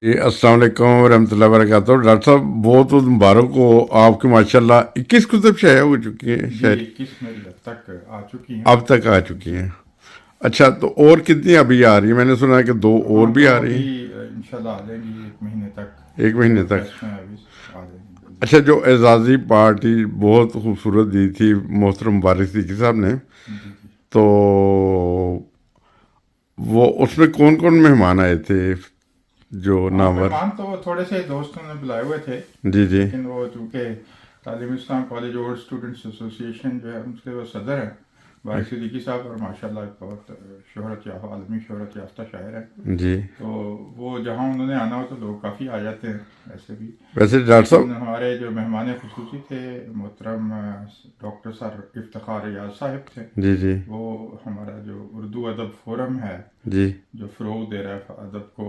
जी अस्सलाम वालेकुम वरहमतुल्लाहि वबरकातुहू। डॉक्टर साहब बहुत बहुत मुबारक हो आपकी, माशाल्लाह 21 कुतुब शाया हो चुकी हैं जी शायद, 21 मेरी अब तक आ चुकी हैं। अब तक आ चुकी जी हैं। अच्छा, तो और कितनी अभी आ रही है? मैंने सुना है कि दो और हाँ, भी दो आ रही अभी हैं इंशाल्लाह आ जाएंगी 1 महीने तक। एक महीने दो तक। टेस्ट हैं अभी, आ जाएंगी जल्दी। अच्छा, जो एजाज़ी पार्टी बहुत खूबसूरत दी थी मोहतरम वारिस सिद्दीकी साहब ने, जी जी। तो वो उसमें कौन कौन मेहमान आए थे जो हाँ, नामवर? मेहमान तो थोड़े से दोस्तों ने बुलाए हुए थे, जी जी। लेकिन वो चूँकि तालीम इस्लाम कॉलेज ओल्ड स्टूडेंट्स एसोसिएशन जो है उनके वो सदर हैं वारिस सिद्दीकी साहब, और माशाल्लाह एक बहुत शोहरत या आलमी शोहरत याफ्ता शायर है। जी। तो वो जहाँ उन्होंने आना हो तो लोग काफ़ी आ जाते हैं ऐसे भी। वैसे डॉक्टर लेकिन साहब। हमारे जो मेहमान खुसूसी थे मोहतरम डॉक्टर सर इफ्तिखार रियाज साहब थे। जी जी। वो हमारा जो उर्दू अदब फोरम है जी। जो फ़रोग़ दे रहा है अदब को,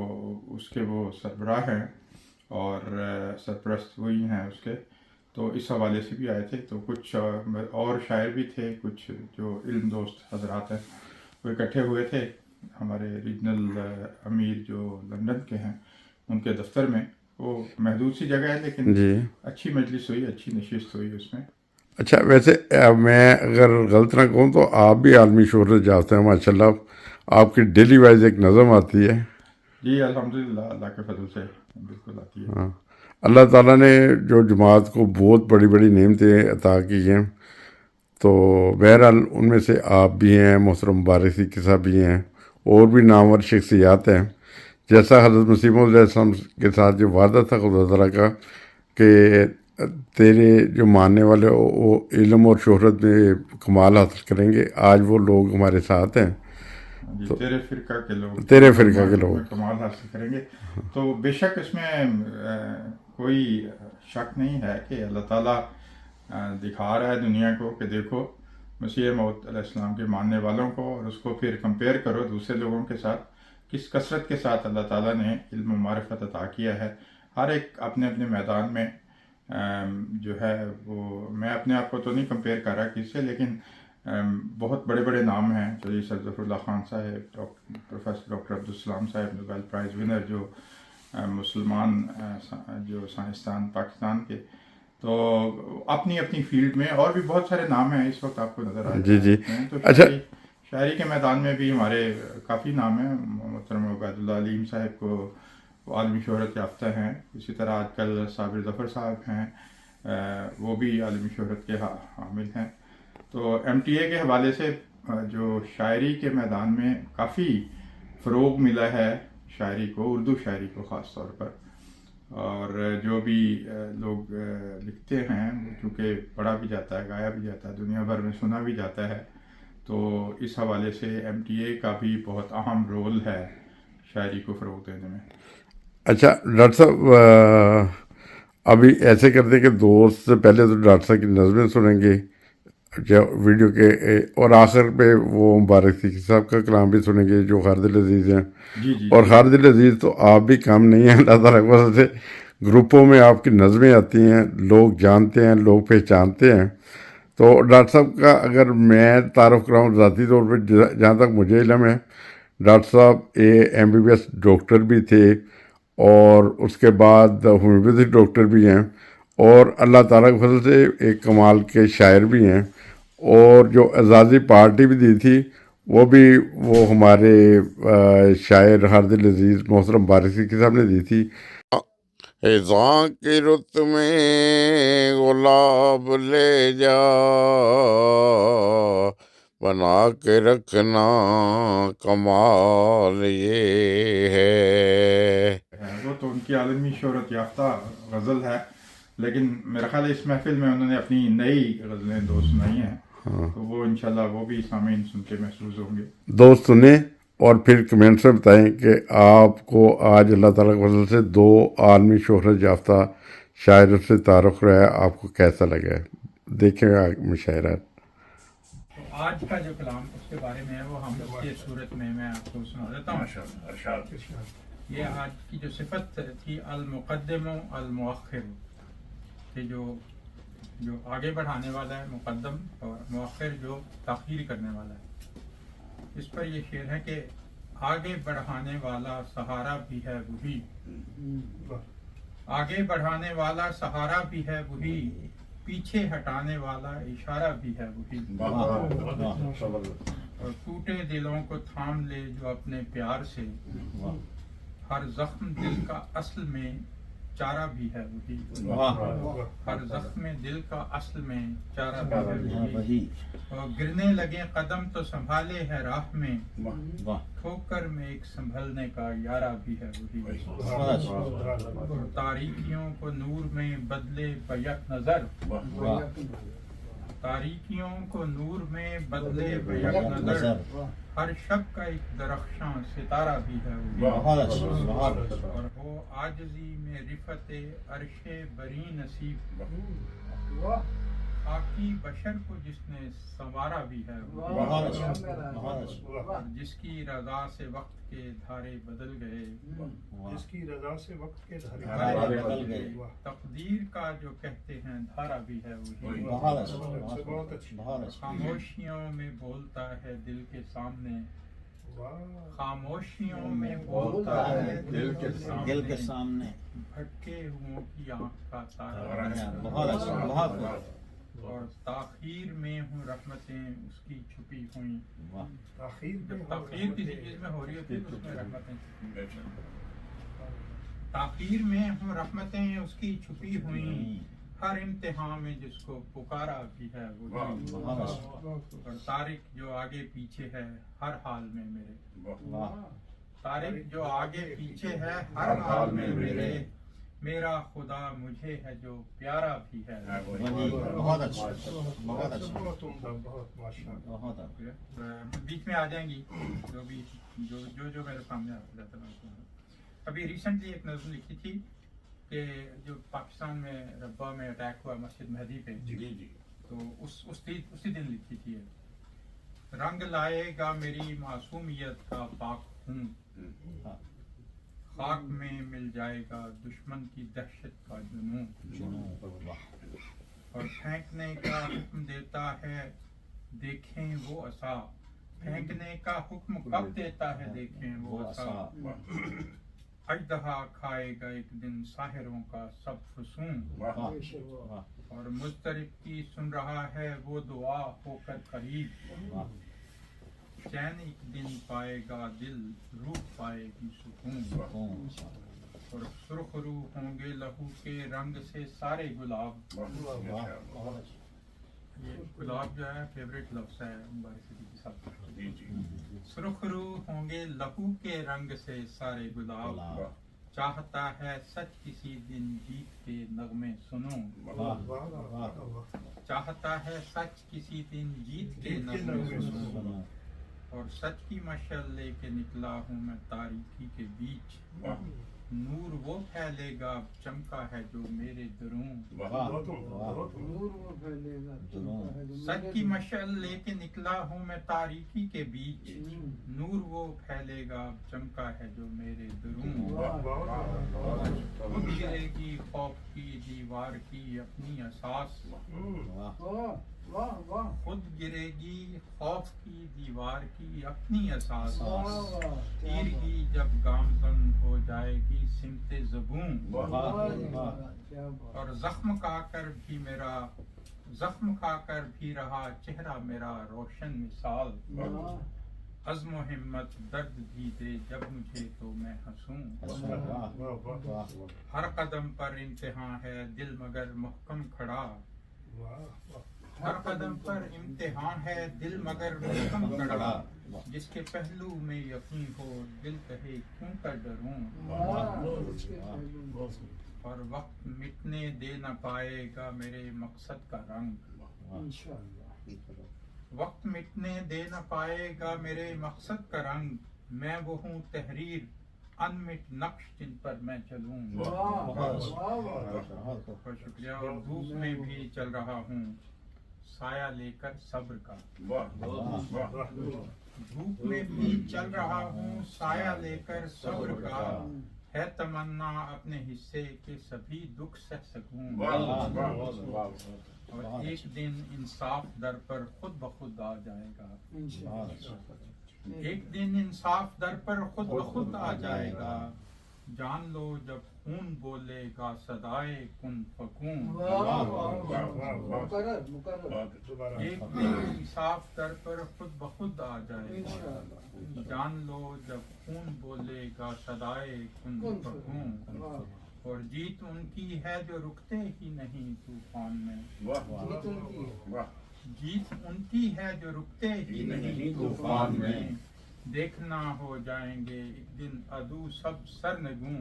उसके वो सरबराह हैं और सरपरस्त वही हैं उसके। तो इस हवाले से भी आए थे। तो कुछ और शायर भी थे, कुछ जो इल्म दोस्त हजरात हैं वो इकट्ठे हुए थे हमारे रीजनल अमीर जो लंदन के हैं उनके दफ्तर में। वो महदूद सी जगह है, लेकिन जी। अच्छी मजलिस हुई, अच्छी नशिस्त हुई उसमें। अच्छा, वैसे मैं अगर गलत ना कहूँ तो आप भी आलमी शोहरत चाहते हैं माशाल्लाह। आपकी डेली वाइज एक नज़म आती है। जी अल्हम्दुलिल्लाह, अल्लाह के फजल से बिल्कुल आती है। हाँ, अल्लाह ताला ने जो जमात को बहुत बड़ी बड़ी नेमतें अता की हैं, तो बहरहाल उनमें से आप भी हैं, मोहतरम वारिस सिद्दीकी साहब भी हैं, और भी नामवर शख्सियात हैं। जैसा हज़रत मसीह मौऊद अलैहिस्सलाम के साथ जो वादा था खुदा तआला का कि तेरे जो मानने वाले वो इल्म और शोहरत में कमाल हासिल करेंगे, आज वो लोग हमारे साथ हैं। जी, तो तेरे फिरका के लोग तेरे इल्म और फिरका के मारिफत लोग। में कमाल हासिल करेंगे। तो बेशक इसमें कोई शक नहीं है कि अल्लाह ताला दिखा रहा है दुनिया को कि देखो मसीह मौद अलैहिस्सलाम के मानने वालों को, और उसको फिर कंपेयर करो दूसरे लोगों के साथ, किस कसरत के साथ अल्लाह ताला ने इल्म और मारिफत अता किया है। हर एक अपने अपने मैदान में जो है वो, मैं अपने आप को तो नहीं कंपेयर कर रहा किससे, लेकिन बहुत बड़े बड़े नाम हैं। चलिए सर ज़फ़रुल्लाह खान साहब, प्रोफेसर डॉक्टर अब्दुल सलाम साहब नोबेल प्राइज़ विनर, जो मुसलमान जो साइंसदान पाकिस्तान के। तो अपनी अपनी फील्ड में और भी बहुत सारे नाम हैं इस वक्त आपको नज़र आ जी जी। सकते हैं। तो अच्छा। शायरी शायरी के मैदान में भी हमारे काफ़ी नाम हैं। मोहतरम उबैदुल्लाह अलीम साहब को वो आलमी शोहरत याफ्ता हैं। इसी तरह आजकल साबिर ज़फ़र साहब हैं, वो भी आलमी शोहरत के हामिल हैं। तो एमटीए के हवाले से जो शायरी के मैदान में काफ़ी फ़रोग मिला है शायरी को, उर्दू शायरी को ख़ास तौर पर। और जो भी लोग लिखते हैं, चूँकि पढ़ा भी जाता है, गाया भी जाता है, दुनिया भर में सुना भी जाता है। तो इस हवाले से एमटीए का भी बहुत अहम रोल है शायरी को फ़रोग देने में। अच्छा डॉक्टर साहब, अभी ऐसे करते कि दोस्त से पहले तो डॉक्टर साहब की नज़में सुनेंगे, अच्छा वीडियो के और आखिर पे वो मुबारक सिद्दीकी साहब का कलाम भी सुनेंगे जो खालिद अजीज़ हैं। जी जी और जी। खालिद अजीज़ तो आप भी कम नहीं हैं, अल्लाह ताला की वजह से ग्रुपों में आपकी नज़में आती हैं, लोग जानते हैं, लोग पहचानते हैं। तो डॉक्टर साहब का अगर मैं तारुफ कराऊँ ज़ाती तौर पर, जहाँ तक मुझे इल्म है, डॉक्टर साहब MBBS डॉक्टर भी थे, और उसके बाद होम्योपैथिक डॉक्टर भी हैं, और अल्लाह ताला के फजल से एक कमाल के शायर भी हैं। और जो आज़ादी पार्टी भी दी थी, वो भी वो हमारे शायर खालिद अजीज़ मोहतरम वारिस सिद्दीकी साहब ने दी थी। ख़ज़ां की रुत में गुलाब ले जा, बना के रखना कमाल ये है। वो तो उनकी आलमी शोहरत याफ्ता गज़ल है, लेकिन मेरा ख्याल है इस महफिल में उन्होंने अपनी नई गज़लें दो सुनाई हैं। तो वो इंशाल्लाह वो भी सामीन सुन के महसूस होंगे। दोस्त सुने और फिर कमेंट्स में बताएं कि आपको आज अल्लाह ताला की फजल से दो आलमी शोहरत याफ्ता शायरों से तारुफ रहा है, आपको कैसा लगा है? देखेगा मुशायरा। तो आज का जो कलाम उसके बारे में है वो हम उसकी सूरत में मैं आपको सुना देता हूँ। ये आज की जो सिफत थी अल मुक़द्दिम अल मुअख्खिर, कि जो जो आगे बढ़ाने वाला है मुक़द्दम, और मुअख्खिर जो ताख़ीर करने वाला है। इस पर ये शेर है कि आगे बढ़ाने वाला सहारा भी है वही, आगे बढ़ाने वाला सहारा भी है वही, पीछे हटाने वाला इशारा भी है वही। और टूटे दिलों को थाम ले जो अपने प्यार से, हर जख्म दिल का असल में चारा भी है वही। हर जख्म दिल का असल में चारा भी है वही। और गिरने लगे कदम तो संभाले है राह में, ठोकर में एक संभलने का यारा भी है वही। और तारीकियों को नूर में बदले बैक नजर, तारीकियों को नूर में बदले बैक नजर, हर शब का एक दरख्शां सितारा भी है वही। और हो आजजी में रिफते अरशे बरी नसीब, आकी बशर को जिसने संवारा भी है और जिसकी रजा से वक्त के धारे बदल गए, जिसकी रजा से वक्त के धारे बदल गए, तकदीर का जो कहते हैं धारा भी है वही। बहुत अच्छी। खामोशियों में बोलता है दिल के सामने, खामोशियों में बोलता है दिल के सामने, भटके हुओं की आंख का तारा। और ताखीर में हूँ रहमतें उसकी छुपी हुई, जब ताखीर किसी चीज में हो रही होती है तो उसमें रहमतें, ताखीर में हूँ रहमतें उसकी छुपी हुई, हर इम्तिहान में जिसको पुकारा भी है वो। और तारिक जो आगे पीछे है हर हाल में मेरे, तारिक जो आगे पीछे है हर हाल में मेरे, मेरा खुदा मुझे है जो प्यारा भी है। बहुत अच्छा, बहुत अच्छा, बहुत माशाअल्लाह। बीच में आ जाएंगी जो भी जो मेरे सामने आता है। अभी रिसेंटली एक नज़्म लिखी थी कि जो पाकिस्तान में रब्बा में अटैक हुआ मस्जिद मेहदी पे, तो उसी दिन लिखी थी। रंग लाएगा मेरी मासूमियत का पाक हूँ, खाक में मिल जाएगा दुश्मन की दहशत का जुनून। और फेंकने का हुक्म देता है देखें वो असा, फेंकने का हुक्म कब देता है देखें वो असा। अजदहा खाएगा एक दिन साहिरों का सब फसून, और मुस्तरिब की सुन रहा है वो दुआ होकर करीब। चैन एक दिन पाएगा दिल, रूह पाएगी सुकून। और सुर्ख रूह होंगे लहू के रंग से सारे गुलाब। ये गुलाब जो है फेवरेट लफ्ज़ है मुबारक सिद्दीकी के साथ। सुर्ख रूह होंगे लहू के रंग से सारे गुलाब, चाहता है सच किसी दिन जीत के नगमे सुनो। चाहता है सच किसी दिन जीत के नगमे सुनो। और सच की मशाल लेके निकला हूँ मैं तारीकी के बीच, नूर वो फैलेगा चमका है जो मेरे दरों। सच की मशाल लेके निकला हूँ मैं तारीकी के बीच, नूर वो फैलेगा चमका है जो मेरे दरों। खुद गिरेगी खौफ की दीवार की अपनी असास, खुद गिरेगी खौफ की दीवार की अपनी असास। तीरगी जब गामज़न हो जाएगी सिमते ज़बूं, और जख्म खाकर भी रहा चेहरा मेरा रोशन मिसाल। अज़्म हिम्मत दर्द भी दे जब मुझे तो मैं हंसूं। हर कदम पर इम्तिहान है दिल मगर मुहकम खड़ा, हर कदम पर इम्तिहान है दिल मगर मुहकम खड़ा। जिसके पहलू में यकीन हो दिल कहे क्यों कर डरूं। और वक्त मिटने दे न पाएगा मेरे मकसद का रंग, वक्त मिटने दे न पाएगा मेरे मकसद का रंग। मैं वो हूँ तहरीर अनमिट नक्श जिन पर मैं चलूं। बहुत शुक्रिया। और धूप में भी चल रहा हूँ साया लेकर सब्र का, धूप में भी चल रहा हूँ साया लेकर सब्र का। है तमन्ना अपने हिस्से के सभी दुख सह सकूं। और एक दिन इंसाफ दर पर खुद ब खुद आ जाएगा। एक दिन इंसाफ दर पर खुद ब खुद आ जाएगा, जान लो जब खून बोलेगा सदाए कुन फकूं। दोबारा एक दिन इंसाफ दर पर खुद ब खुद आ जाएगा, जान लो जब खून बोलेगा सदाए कुन फकूं। और जीत उनकी है जो रुकते ही नहीं तूफान में, जीत उनकी है जो रुकते ही नहीं तूफान में। देखना हो जाएंगे एक दिन अदू सब सरनगूं।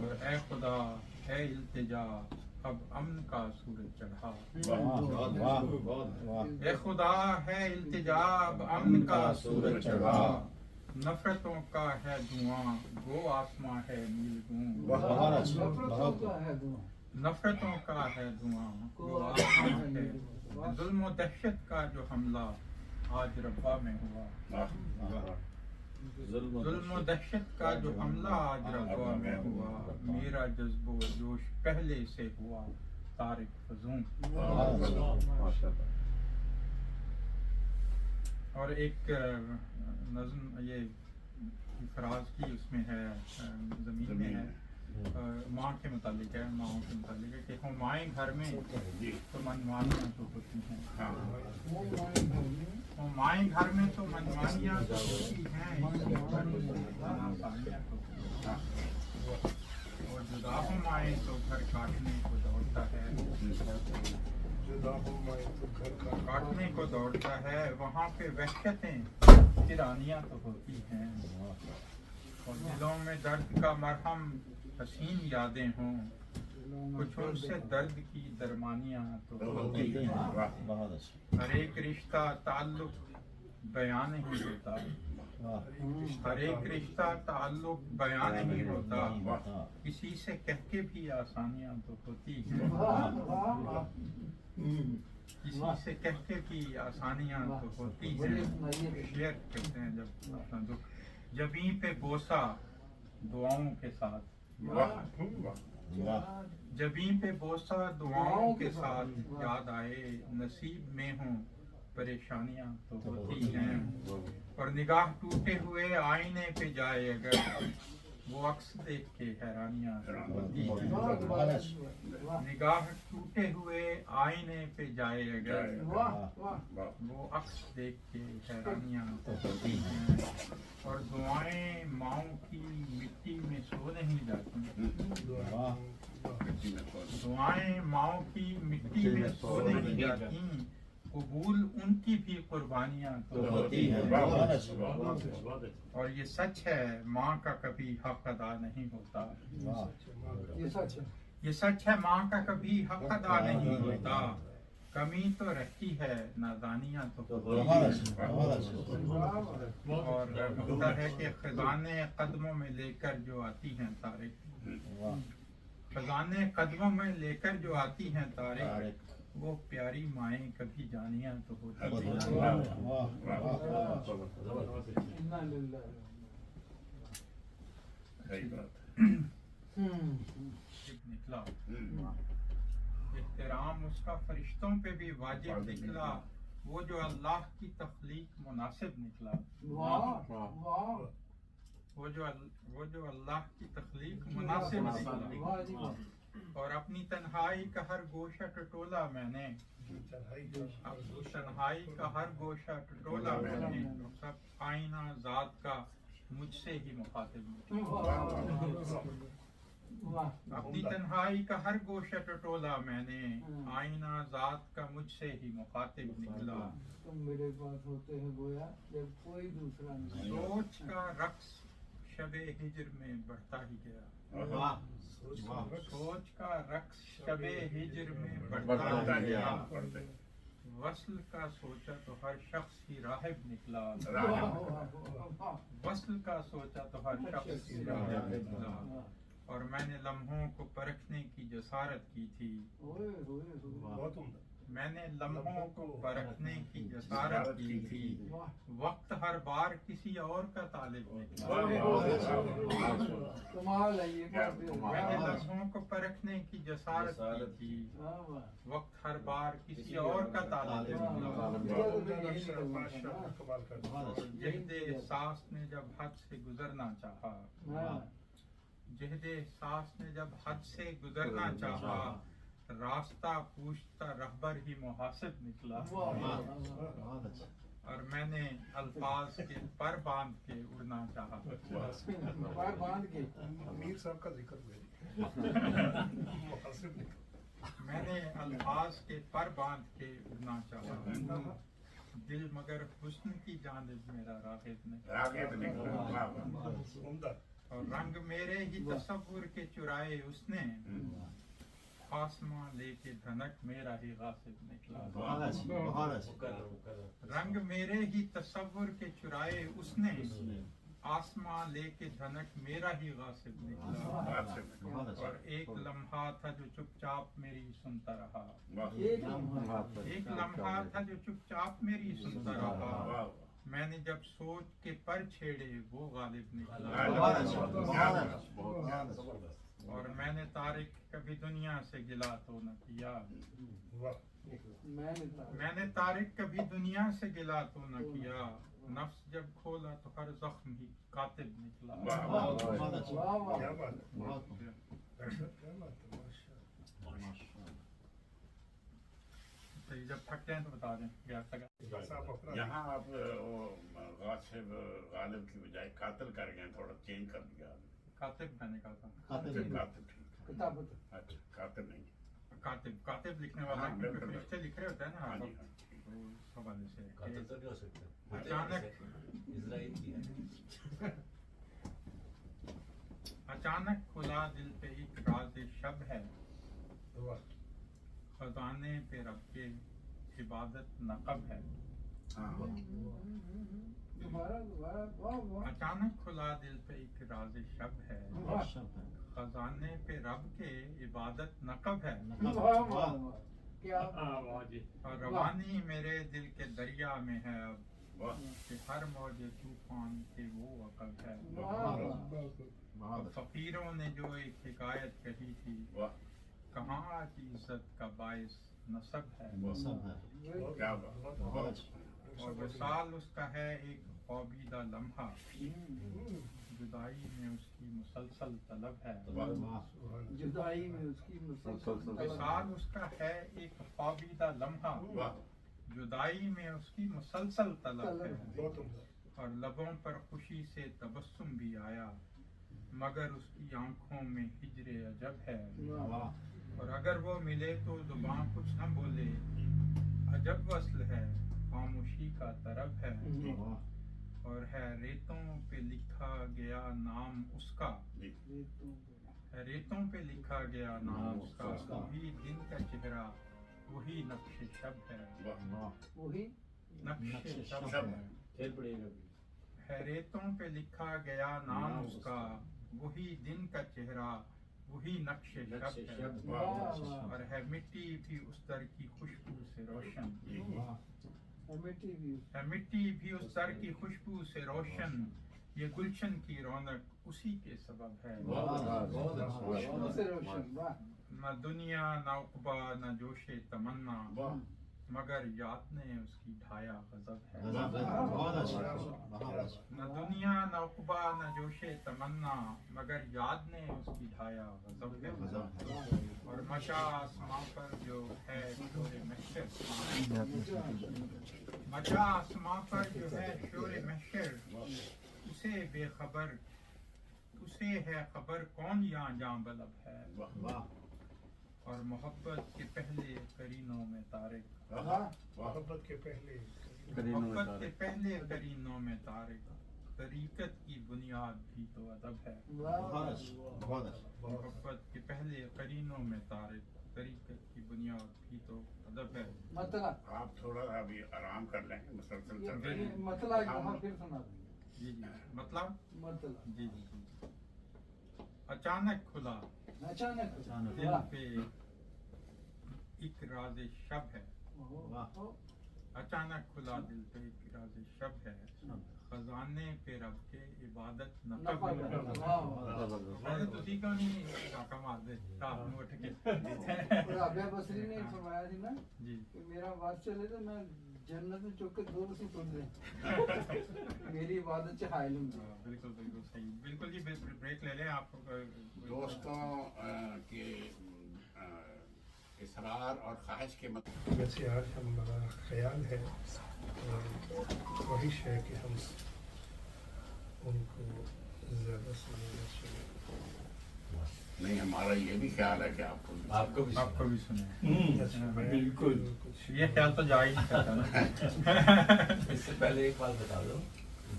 और ए खुदा है इल्तिजा अब अमन का सूरज चढ़ा। ए खुदा है इल्तिजा अब अमन का सूरज चढ़ा। नफरतों का है धुआं गो आसमां है नीलगूं। नफरतों का है धुआं गो आसमां है। जुल्म दहशत का जो हमला आज रब्बा में हुआ, जुल्म दहशत का जो हमला आज रब्बा में हुआ। मेरा जज्बो जोश पहले से हुआ तारिक फजूं। और एक नज़्म ये फराज की उसमें है, ज़मीन में है, माँ के मुतालिक है, माँ के मुतालिक है कि हुमायूं घर में तो मनमानियाँ तो होती हैं। हुमायूं घर में तो मनमानियाँ तो होती हैं, आसानियाँ तो होती हैं। और जुदा हुमायूं तो घर काटने को दौड़ता है, जुदा हो मैं तो घर का काटने को दौड़ता है। वहाँ पे वहशतें तिरानियाँ तो होती हैं। और दिलों में दर्द का मरहम हसीन यादें हों, कुछ उनसे दर्द की दरमानियाँ तो होती हैं। हर एक रिश्ता ताल्लुक बयान नहीं होता, हर एक रिश्ता ताल्लुक बयान नहीं होता। किसी से कह के भी आसानियाँ तो होती हैं, किसी से कह के भी आसानियाँ तो होती हैं। शेयर करते हैं जब अपना दुख, जबीं पे बोसा दुआओं के साथ, जबीं पे बोसा दुआओं के साथ। याद आए नसीब में हूँ परेशानियाँ तो होती हैं। और निगाह टूटे हुए आईने पे जाए अगर, वो अक्स देख के हैरानियाँ होती हैं। निगाह टूटे हुए आईने पे जाए अगर, वो अक्स देख के हैरानियाँ होती हैं। और दुआएं माओं की मिट्टी में सो नहीं जाती, दुआएं माओं की मिट्टी में सो नहीं जाती। कबूल उनकी भी कुर्बानियाँ तो होती हैं। और ये सच है माँ का कभी हक अदा नहीं होता, ये सच है माँ का कभी हक अदा नहीं होता। कमी तो रहती है नादानियाँ तो होती हैं। और मुख्तर है कि खजाने कदमों में लेकर जो आती हैं तारिक, खजाने कदमों में लेकर जो आती हैं तारिक, वो प्यारी माएँ कभी जानियाँ तो होती हैं। निकला एहतराम उसका फरिश्तों पे भी वाजिब निकला, वो जो अल्लाह की तख्लीक मुनासिब निकला। वो जो अल्लाह की तख्लीक मुनासिब निकला। और अपनी तन्हाई का हर गोशा टटोला मैंने, अपनी तन्हाई का हर गोशा टटोला मैंने। सब आईना ज़ात का मुझसे ही मुखातिब निकला। अपनी तन्हाई का हर गोशा टटोला मैंने, आईना ज़ात का मुझसे ही मुखातिब निकला। तुम मेरे पास होते हैं गोया जब कोई दूसरा नहीं। सोच का रक्स शबे हिज्र में बढ़ता ही गया, सोच का रक्स शबे हिज्र में बढ़ता ही गया। वस्ल का सोचा तो हर शख्स ही राहिब निकला, वस्ल का सोचा तो हर शख्स ही राहिब निकला। और मैंने लम्हों को परखने की जसारत की थी, बहुत उम्दा मैंने लम्हों को परखने की जसारत की थी, वक्त हर बार किसी और का तालिब निकला। कमाल है ये बात भी। मैंने लम्हों को परखने की जसारत की थी, वाह वाह। वक्त हर बार किसी और का तालिब निकला। कमाल कर जहदे सांस ने जब हद से गुजरना चाहा, हाँ। जहदे सांस ने जब हद से गुजरना चाहा, रास्ता पूछता रहबर ही मुहासिब निकला। वाह वाह। बहुत अच्छा। और मैंने अल्फाज के पर बांध के उड़ना चाहा। पैर बांध के। मीर साहब का जिक्र हुआ मैंने अल्फाज के पर बांध के उड़ना चाहा, दिल मगर हुस्न की जानिब मेरा राग़िब नहीं। उम्दा और रंग मेरे ही तसव्वुर के चुराए उसने, आसमां लेके धनक मेरा ही गासिब निकला। बहुत अच्छा, बहुत अच्छा। रंग मेरे ही तसव्वुर के चुराए उसने, आसमां लेके धनक मेरा ही गासिब निकला। बहुत अच्छा। और एक लम्हा था जो चुपचाप मेरी सुनता रहा, एक लम्हा। एक लम्हा था जो चुपचाप मेरी सुनता रहा। मैंने जब सोच के पर छेड़े वो गालिब निकला। बहुत अच्छा, बहुत अच्छा। और मैंने तारिक कभी दुनिया से गिला तो न किया, मैंने तारिक कभी दुनिया से गिला तो न किया। नफ्स जब खोला तो हर जख्म ही कातिब निकला। बहुत अच्छा। वाह वाह। क्या बात है बहुत क्या बात है माशाल्लाह। तो जब थक जाए तो बता दें। साहब अपना यहाँ आप वो गासिब गालिब की बजाय कातिल कर गए, थोड़ा चेंज कर दिया आपने। कातिब मैंने कहा था। कातिल। कातिल ठीक है। किताब। अच्छा कातिल नहीं। कातिब कातिब लिखने वाला, हाँ, क्योंकि बिल्कुल। फरिश्ते लिख रहे होते हैं ना। हाँ जी, तो हाँ। उस हवाले से कातिल तो नहीं हो सकता। अचानक इजराइल की है। अचानक खुला दिल पे एक राज शब है, वाह खजाने पे रब के इबादत नकब है। हाँ दोबारा दोबारा। वाह वाह। अचानक खुला दिल पे एक राज शब है, वाह खजाने पे रब के इबादत नकब है। वाह वाह वाह। क्या और रवानी मेरे दिल के दरिया में है अब, वाह कि हर मौजे तूफान के वो अकब है। वाह वाह। और बहुत अच्छा। फकीरों ने जो एक हिकायत कही थी, वाह कहाँ की इज्जत का बायस नसब है। सब है। क्या बात। बहुत अच्छा। और विसाल उसका है एक ख्वाबीदा लम्हा, जुदाई में उसकी मुसलसल तलब है। वाह जुदाई में उसकी मुसलसल विसाल उसका है एक ख्वाबीदा लम्हा, वाह जुदाई में उसकी मुसलसल तलब है। बहुत उम्दा और लबों पर खुशी से तबस्सुम भी आया, मगर उसकी आंखों में हिजरे अजब है। वाह और अगर वो मिले तो जुबान कुछ न बोले, अजब वस्ल है खामोशी का तरब है। वाह और है रेतों पे लिखा गया नाम उसका, जी रेतों पे लिखा गया नाम उसका। वही दिन का चेहरा वही नक्शे शब है, वाह वही नक्शे शब शब है। फिर पड़ेगा। है रेतों पे लिखा गया नाम उसका, वही दिन का चेहरा वही नक्शे शब है। वाह वाह। और है मिट्टी भी उस दर की खुशबू से रोशन, कमेटी भी है मिट्टी भी उस दर की खुशबू से रोशन। ये गुलशन की रौनक उसी के सबब है। खुशबू से रोशन। वाह। न दुनिया न उक़बा न जोशे तमन्ना, मगर याद ने उसकी ढाया गजब है। बहुत अच्छा। बहुत अच्छा। न दुनिया न उक़बा न जोशे तमन्ना, मगर याद ने उसकी ढाया गजब है। और मचा आसमां पर जो है शोरे महशर, मचा आसमां पर जो है शोरे महशर, उसे बेखबर उसे है खबर कौन यहाँ जां बलब है। वाह और मोहब्बत के पहले करीनों में तारिक, मोहब्बत के पहले मोहब्बत के पहले करीनों में तारिक, तरीकत की बुनियाद भी तो अदब है। बहुत अच्छा। बहुत अच्छा। मोहब्बत के पहले करीनों में तारिक, तरीकत की बुनियाद भी तो अदब है। मतलब आप थोड़ा अभी आराम कर लें, मुसलसल चल रहे ये हैं। मतलब यहाँ फिर सुना देंगे। जी जी मतलब मतलब जी जी जी। अचानक खुला अचानक दिल वाह। पे एक राज शब है, अचानक खुला दिल पे एक राज़े शब है, खजाने पे रब के इबादत नकब मैंने तो सीखा नहीं काका मार दे रात में उठ के राबिया बसरी ने फरमाया थी ना जी कि मेरा बात चले तो मैं जन्नत में चौक के दो रसी पढ़ दे मेरी इबादत च हाइल हूं। बिल्कुल बिल्कुल सही, बिल्कुल जी ब्रेक ले लें आप। दोस्तों के इसरार और ख्वाहिश के वैसे आज हमारा ख्याल है और ख्वाहिश है कि हम उनको ज़्यादा से ज़्यादा सुने। नहीं, हमारा ये भी ख्याल है कि आपको आपको भी सुने बिल्कुल ये ख्याल तो जा ही नहीं सकता ना। इससे पहले एक बात बता दो,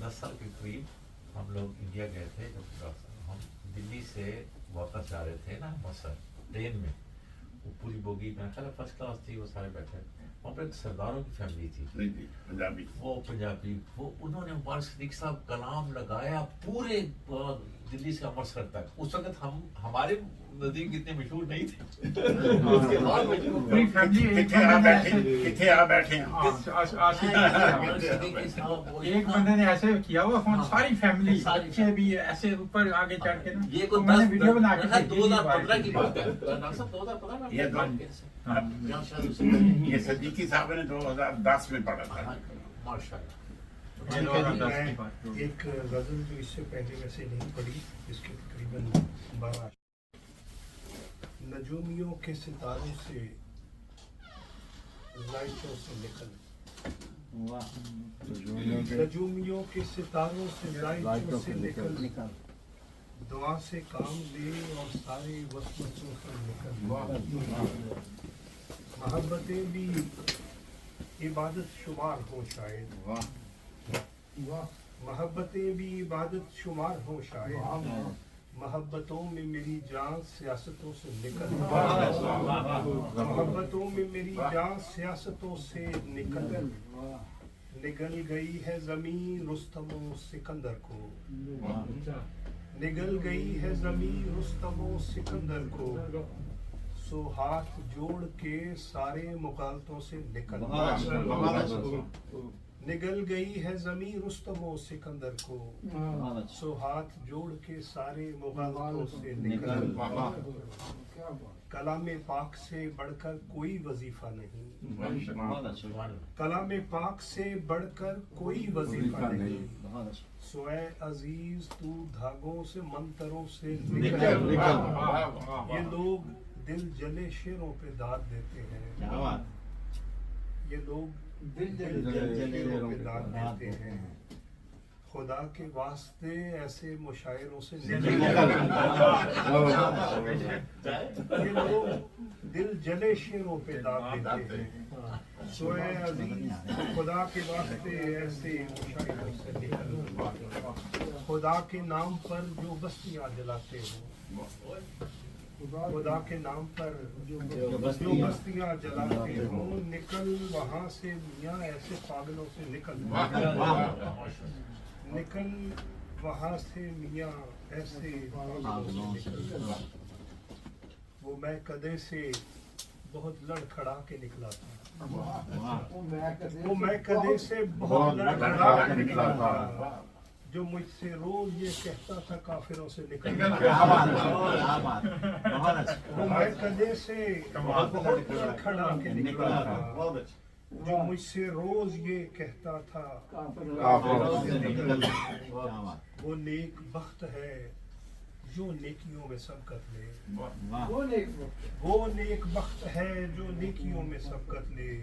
10 साल के करीब हम लोग इंडिया गए थे, जब हम दिल्ली से वापस जा रहे थे ना अमृतसर ट्रेन में, वो पूरी बोगी में ख्याल फर्स्ट क्लास थी, वो सारे बैठे, वहाँ पर एक सरदारों की फैमिली थी, नहीं थी पंजाबी, वो पंजाबी, वो उन्होंने मुबारक सिद्दीकी साहब कलाम लगाया पूरे दिल्ली से अमृतसर तक। उस वक्त हम हमारे नजदीक इतने मशहूर नहीं थे, उसके बाद पूरी फैमिली कितने आ बैठे हैं एक बंदे ने ऐसे किया हुआ फोन, सारी फैमिली बच्चे भी ऐसे ऊपर आगे चढ़ के ना, ये तो मैंने वीडियो बना के 2015 की बात है, 2015 में ये ये सिद्दीकी साहब ने 2010 में पढ़ा था। माशाल्लाह। ये 2010 की बात है। एक गज़ल जो इससे पहले वैसे नहीं पढ़ी, इसके तकरीबन 12 नजूमियों के सितारों से लाइटों से निकल, नजूमियों के सितारों से लाइटों से निकल, दुआ से काम ले और सारे वसवसों से निकल। मोहब्बतें भी इबादत शुमार हो शायद, मोहब्बतें भी इबादत शुमार हो शायद, मोहब्बतों में मेरी जान सियासतों से निकल, मोहब्बतों में मेरी जान सियासतों से निकल, निगल गई है ज़मीन रुस्तमो सिकंदर को, निगल गई है ज़मीन रुस्तमो सिकंदर को, सो हाथ जोड़ के सारे मुगालतों से निकल, निगल गई है ज़मीन रुस्तमो सिकंदर को, सो हाथ जोड़ के सारे मुगालतों से निकल। कलाम पाक से बढ़कर कोई वजीफा नहीं, कलाम पाक से बढ़कर कोई वजीफा नहीं, सोए अजीज तू धागों से मंतरों से निकल। ये लोग दिल जले शेरों पे दाद देते हैं, ये लोग दिल जले शेरों पे दाद देते हैं, खुदा के वास्ते ऐसे मुशायरों से निकल। ये लोग दिल जले शेरों पे दाद देते हैं, सोए अजीज खुदा के वास्ते ऐसे मुशायरों से निकल। खुदा के नाम पर जो बस्तियां जलाते हो, खुदा के नाम पर जो बस्तियां जलाते हो, निकल वहाँ से मियाँ ऐसे पागलों से निकल, निकल वहाँ से मियाँ ऐसे पागलों से निकल। वो मैं कदे से बहुत लड़खड़ा के निकला था, वो मैं कदे से बहुत लड़खड़ा के निकला था, जो मुझसे रोज ये कहता था काफिरों से निकल। वो मैं कदे से बहुत लड़खड़ा के निकला था, जो मुझसे रोज ये कहता था काफिरों से निकल। वो नेक बख्त है जो नेकियों में सबकत ले, वो नेक बख्त है जो नेकियों में सबकत ले,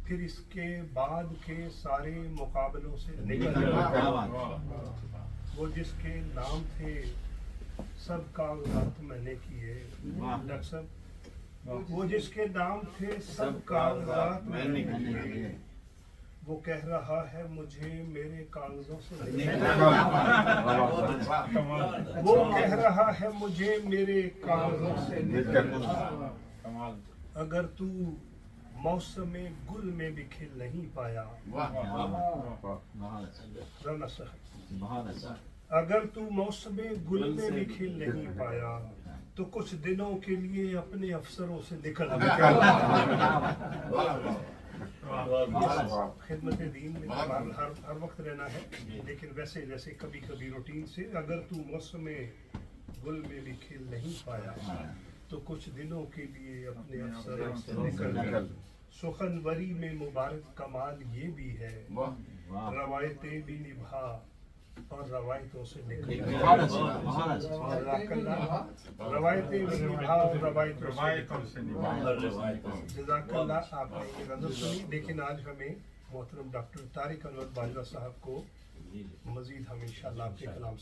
फिर इसके बाद के सारे मुकाबलों से निकल। वो जिसके नाम थे सब कागजात मैंने किए, वो जिसके नाम थे सब कागजात मैंने किए, वो कह रहा है मुझे मेरे कागजों से निकल, वो कह रहा है मुझे मेरे कागजों से निकल। अगर तू मौसम गुल में भी खिल नहीं पाया, अगर तू मौसम गुल में भी खिल नहीं पाया, तो कुछ दिनों के लिए अपने अफसरों से निकल खिदमत दीन में हर वक्त रहना है, लेकिन वैसे जैसे कभी कभी रूटीन से अगर तू मौसम गुल में भी खिल नहीं पाया तो कुछ दिनों के लिए अपने अफसरों से निकल। सुखनवरी में मुबारक कमाल ये भी है, रवायतें भी निभा और रवायतों से निकल। रवायतें भी निभा और रवायतों से निकल। जज़ाकल्लाह, आपने ये नज़र सुनी, लेकिन आज हमें मोहतरम डॉक्टर तारिक अनवर बाजवा साहब को मजीद हम इंशाअल्लाह आपके कलाम से